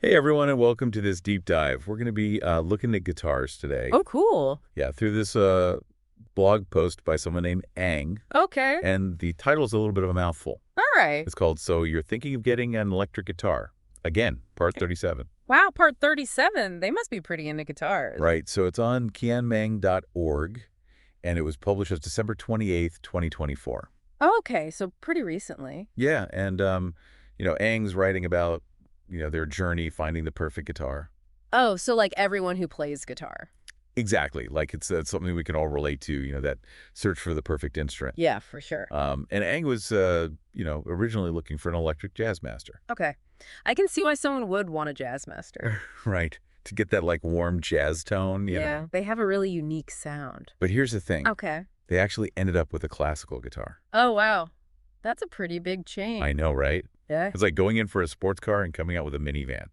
Hey everyone, and welcome to this deep dive. We're going to be looking at guitars today. Oh, cool. Yeah, through this blog post by someone named Ang, Okay. and the title's a little bit of a mouthful. All right. It's called "So You're Thinking of Getting an Electric Guitar." Again, part 37. Wow, part 37. They must be pretty into guitars. Right, so it's on kianmeng.org, and it was published on December 28th, 2024. Okay, so pretty recently. Yeah, and Ang's writing about their journey finding the perfect guitar. Oh, so like everyone who plays guitar. Exactly. Like it's something we can all relate to, that search for the perfect instrument. Yeah, for sure. And Ang was, originally looking for an electric Jazzmaster. Okay. I can see why someone would want a Jazzmaster. Right. To get that like warm jazz tone, you know. They have a really unique sound. But here's the thing. Okay. They actually ended up with a classical guitar. Oh, wow. That's a pretty big change. I know, right? Yeah. It's like going in for a sports car and coming out with a minivan.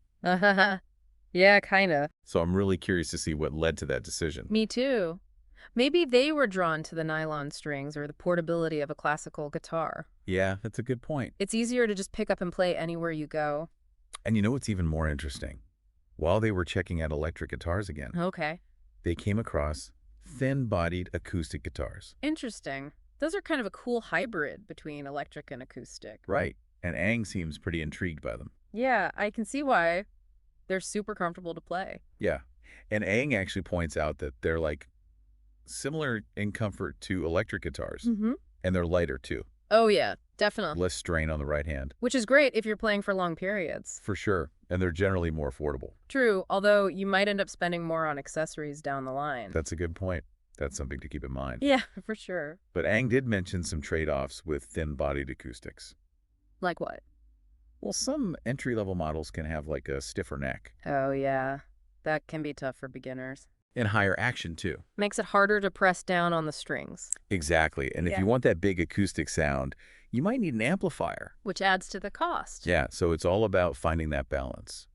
Yeah, kind of. So I'm really curious to see what led to that decision. Me too. Maybe they were drawn to the nylon strings or the portability of a classical guitar. Yeah, that's a good point. It's easier to just pick up and play anywhere you go. And you know what's even more interesting? While they were checking out electric guitars again, Okay. they came across thin-bodied acoustic guitars. Interesting. Those are kind of a cool hybrid between electric and acoustic. Right. And Ang seems pretty intrigued by them. Yeah, I can see why. They're super comfortable to play. Yeah. And Ang actually points out that they're like similar in comfort to electric guitars. Mm-hmm. And they're lighter too. Oh, yeah, definitely. Less strain on the right hand. Which is great if you're playing for long periods. For sure. And they're generally more affordable. True, although you might end up spending more on accessories down the line. That's a good point. That's something to keep in mind. Yeah, for sure. But Ang did mention some trade-offs with thin-bodied acoustics. Like what? Well, some entry-level models can have like a stiffer neck. Oh, yeah. That can be tough for beginners. And higher action too. Makes it harder to press down on the strings. Exactly. And if you want that big acoustic sound, you might need an amplifier. Which adds to the cost. Yeah, so it's all about finding that balance.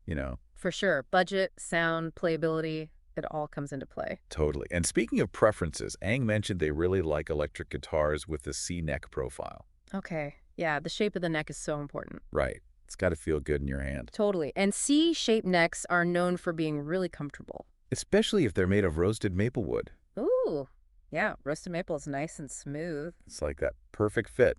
For sure. Budget, sound, playability, it all comes into play. Totally. And speaking of preferences, Ang mentioned they really like electric guitars with the C-neck profile. Okay. Yeah, the shape of the neck is so important. Right. It's got to feel good in your hand. Totally. And C-shaped necks are known for being really comfortable. Especially if they're made of roasted maple wood. Ooh. Yeah, roasted maple is nice and smooth. It's like that perfect fit.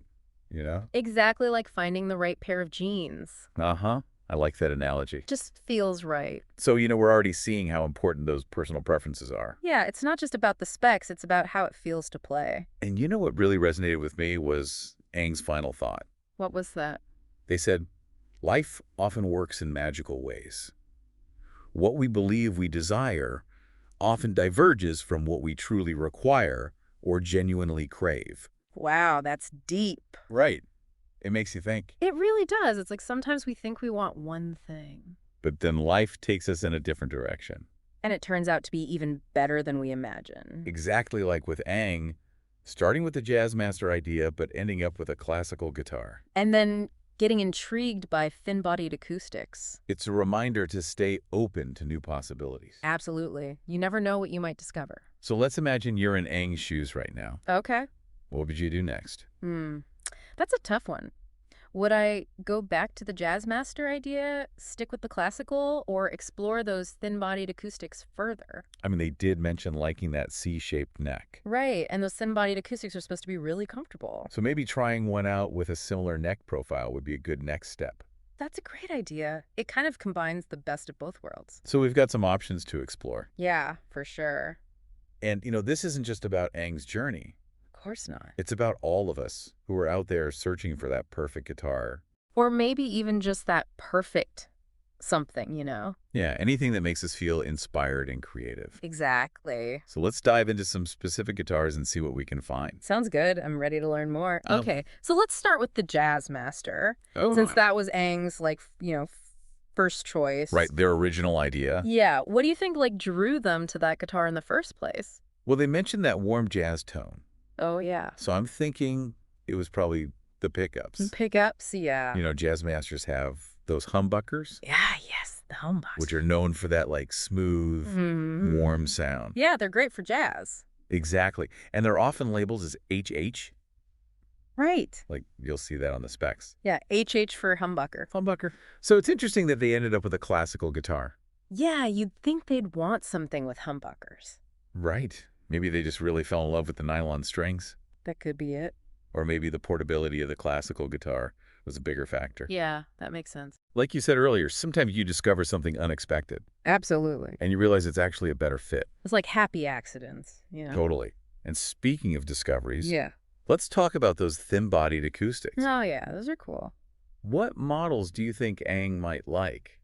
Exactly like finding the right pair of jeans. Uh-huh. I like that analogy. Just feels right. So, we're already seeing how important those personal preferences are. Yeah, it's not just about the specs, it's about how it feels to play. And you know what really resonated with me was Ang's final thought. What was that? They said, life often works in magical ways. What we believe we desire often diverges from what we truly require or genuinely crave. Wow, that's deep. Right. It makes you think. It really does. It's like sometimes we think we want one thing. But then life takes us in a different direction. And it turns out to be even better than we imagine. Exactly like with Ang, starting with the Jazzmaster idea, but ending up with a classical guitar. And then getting intrigued by thin-bodied acoustics. It's a reminder to stay open to new possibilities. Absolutely. You never know what you might discover. So let's imagine you're in Ang's shoes right now. Okay. What would you do next? That's a tough one. Would I go back to the Jazzmaster idea, stick with the classical, or explore those thin-bodied acoustics further? I mean, they did mention liking that C-shaped neck. Right, and those thin-bodied acoustics are supposed to be really comfortable. So maybe trying one out with a similar neck profile would be a good next step. That's a great idea. It kind of combines the best of both worlds. So we've got some options to explore. Yeah, for sure. And, this isn't just about Ang's journey. Of course not. It's about all of us who are out there searching for that perfect guitar. Or maybe even just that perfect something, Yeah, anything that makes us feel inspired and creative. Exactly. So let's dive into some specific guitars and see what we can find. Sounds good. I'm ready to learn more. Okay, so let's start with the Jazzmaster. Oh. Since that was Ang's, first choice. Right, their original idea. Yeah. What do you think, drew them to that guitar in the first place? Well, they mentioned that warm jazz tone. Oh, yeah. So I'm thinking it was probably the pickups. Pickups, yeah. Jazzmasters have those humbuckers. Yeah, yes, the humbuckers. Which are known for that smooth, warm sound. Yeah, they're great for jazz. Exactly. And they're often labeled as HH. Right. Like, you'll see that on the specs. Yeah, HH for humbucker. Humbucker. So it's interesting that they ended up with a classical guitar. Yeah, you'd think they'd want something with humbuckers. Right. Maybe they just really fell in love with the nylon strings. That could be it. Or maybe the portability of the classical guitar was a bigger factor. Yeah, that makes sense. Like you said earlier, sometimes you discover something unexpected. Absolutely. And you realize it's actually a better fit. It's like happy accidents, you know? Totally. And speaking of discoveries, Yeah. let's talk about those thin-bodied acoustics. Oh, yeah, those are cool. What models do you think Aang might like,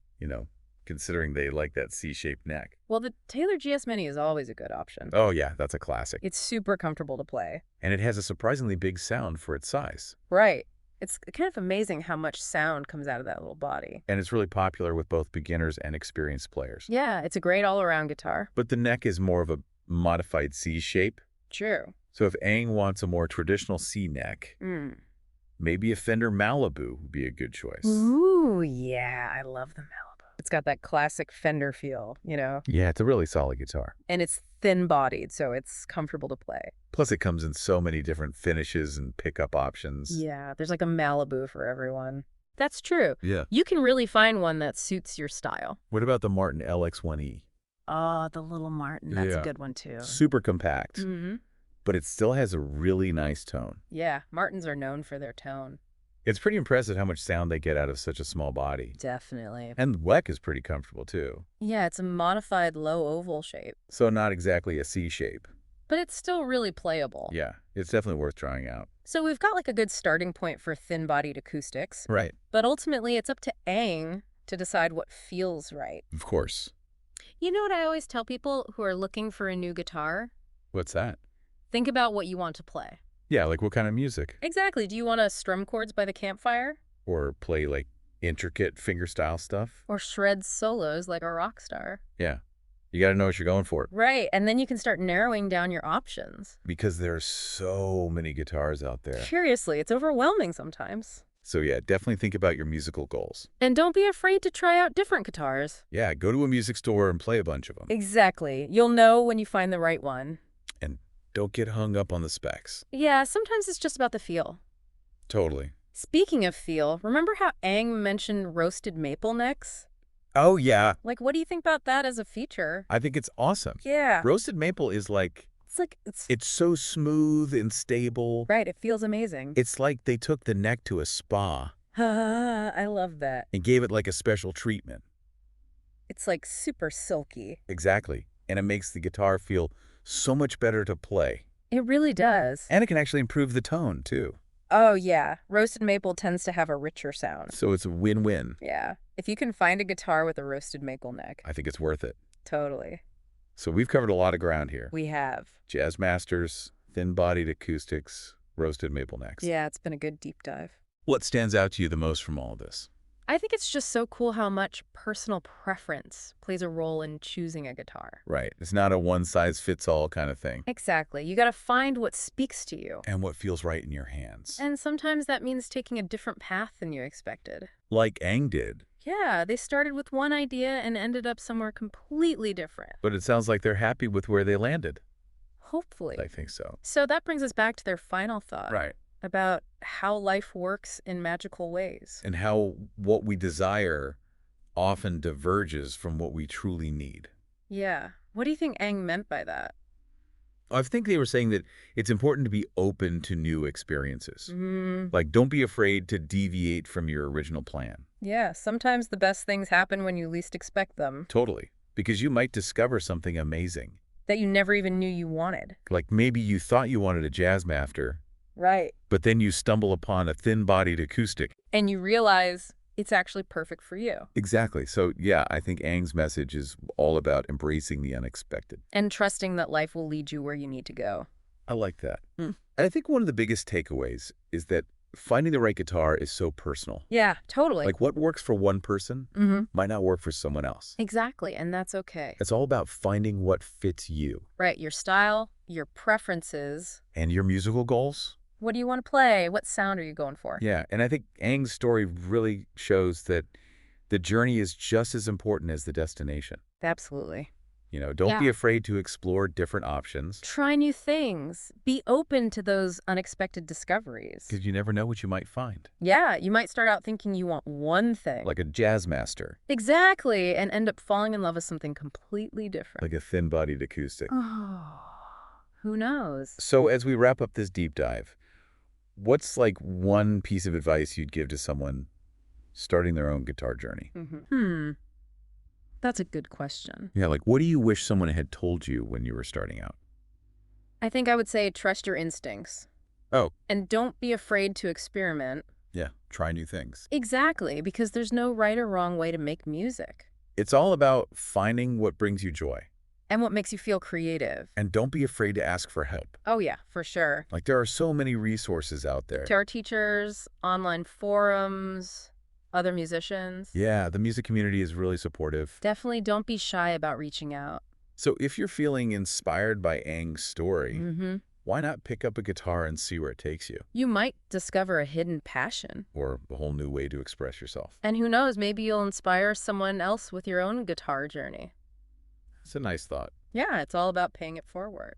considering they like that C-shaped neck? Well, the Taylor GS Mini is always a good option. Oh, yeah, that's a classic. It's super comfortable to play. And it has a surprisingly big sound for its size. Right. It's kind of amazing how much sound comes out of that little body. And it's really popular with both beginners and experienced players. Yeah, it's a great all-around guitar. But the neck is more of a modified C shape. True. So if Aang wants a more traditional C neck, maybe a Fender Malibu would be a good choice. Ooh, yeah, I love the Malibu. It's got that classic Fender feel, Yeah, it's a really solid guitar. And it's thin-bodied, so it's comfortable to play. Plus, it comes in so many different finishes and pickup options. Yeah, there's like a Malibu for everyone. That's true. Yeah. You can really find one that suits your style. What about the Martin LX1E? Oh, the little Martin. That's Yeah. a good one, too. Super compact, Mm-hmm. but it still has a really nice tone. Yeah, Martins are known for their tone. It's pretty impressive how much sound they get out of such a small body. Definitely. And the WEC is pretty comfortable, too. Yeah, it's a modified low oval shape, So not exactly a C shape. but it's still really playable. Yeah, it's definitely worth trying out. So we've got like a good starting point for thin-bodied acoustics, Right. but ultimately it's up to Aang to decide what feels right. Of course. You know what I always tell people who are looking for a new guitar? What's that? Think about what you want to play. Yeah, like what kind of music? Exactly. Do you want to strum chords by the campfire? Or play like intricate fingerstyle stuff? Or shred solos like a rock star? Yeah. You got to know what you're going for. Right, and then you can start narrowing down your options. Because there are so many guitars out there. Seriously, it's overwhelming sometimes. So yeah, definitely think about your musical goals. And don't be afraid to try out different guitars. Yeah, go to a music store and play a bunch of them. Exactly. You'll know when you find the right one. And don't get hung up on the specs. Yeah, sometimes it's just about the feel. Totally. Speaking of feel, remember how Aang mentioned roasted maple necks? Oh, yeah. Like, what do you think about that as a feature? I think it's awesome. Yeah. Roasted maple is like, It's it's so smooth and stable. right, it feels amazing. It's like they took the neck to a spa I love that. and gave it like a special treatment. It's like super silky. Exactly. And it makes the guitar feel so much better to play. It really does. And it can actually improve the tone, too. Oh, yeah. Roasted maple tends to have a richer sound. So it's a win-win. Yeah. If you can find a guitar with a roasted maple neck. I think it's worth it. Totally. So we've covered a lot of ground here. We have. Jazzmasters, thin-bodied acoustics, roasted maple necks. Yeah, it's been a good deep dive. What stands out to you the most from all of this? I think it's just so cool how much personal preference plays a role in choosing a guitar. Right. It's not a one-size-fits-all kind of thing. Exactly. You got to find what speaks to you. And what feels right in your hands. And sometimes that means taking a different path than you expected. Like Aang did. Yeah, they started with one idea and ended up somewhere completely different. But it sounds like they're happy with where they landed. Hopefully. I think so. So that brings us back to their final thought. Right. About how life works in magical ways. And how what we desire often diverges from what we truly need. Yeah. What do you think Aang meant by that? I think they were saying that it's important to be open to new experiences. Mm, Like, don't be afraid to deviate from your original plan. yeah, sometimes the best things happen when you least expect them. Totally. Because you might discover something amazing. That you never even knew you wanted. Like maybe you thought you wanted a Jazzmaster, Right. but then you stumble upon a thin-bodied acoustic. And you realize it's actually perfect for you. Exactly. So, yeah, I think Aang's message is all about embracing the unexpected. And trusting that life will lead you where you need to go. I like that. Mm. And I think one of the biggest takeaways is that finding the right guitar is so personal. Yeah, totally. Like what works for one person might not work for someone else. Exactly, and that's okay. It's all about finding what fits you. Right, your style, your preferences. And your musical goals? What do you want to play? What sound are you going for? Yeah, and I think Aang's story really shows that the journey is just as important as the destination. Absolutely. Don't be Yeah. afraid to explore different options Try new things. Be open to those unexpected discoveries. because you never know what you might find. Yeah, you might start out thinking you want one thing. Like a Jazzmaster, Exactly, and end up falling in love with something completely different. like a thin-bodied acoustic. Oh, who knows? So as we wrap up this deep dive, what's like one piece of advice you'd give to someone starting their own guitar journey? That's a good question. Yeah, like what do you wish someone had told you when you were starting out? I think I would say trust your instincts. Oh, And don't be afraid to experiment. yeah, try new things. Exactly, because there's no right or wrong way to make music. It's all about finding what brings you joy. And what makes you feel creative. And don't be afraid to ask for help. Oh yeah, for sure. Like there are so many resources out there. Guitar teachers, online forums, other musicians. Yeah, the music community is really supportive. Definitely don't be shy about reaching out. So if you're feeling inspired by Aang's story, why not pick up a guitar and see where it takes you? You might discover a hidden passion. Or a whole new way to express yourself. And who knows, maybe you'll inspire someone else with your own guitar journey. It's a nice thought. Yeah, it's all about paying it forward.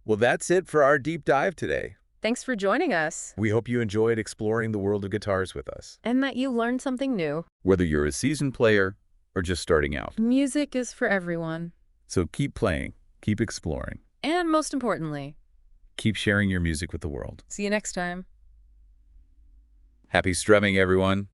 Well, that's it for our deep dive today. Thanks for joining us. We hope you enjoyed exploring the world of guitars with us. And that you learned something new. Whether you're a seasoned player or just starting out. Music is for everyone. So keep playing, keep exploring, And most importantly, keep sharing your music with the world. see you next time. Happy strumming, everyone!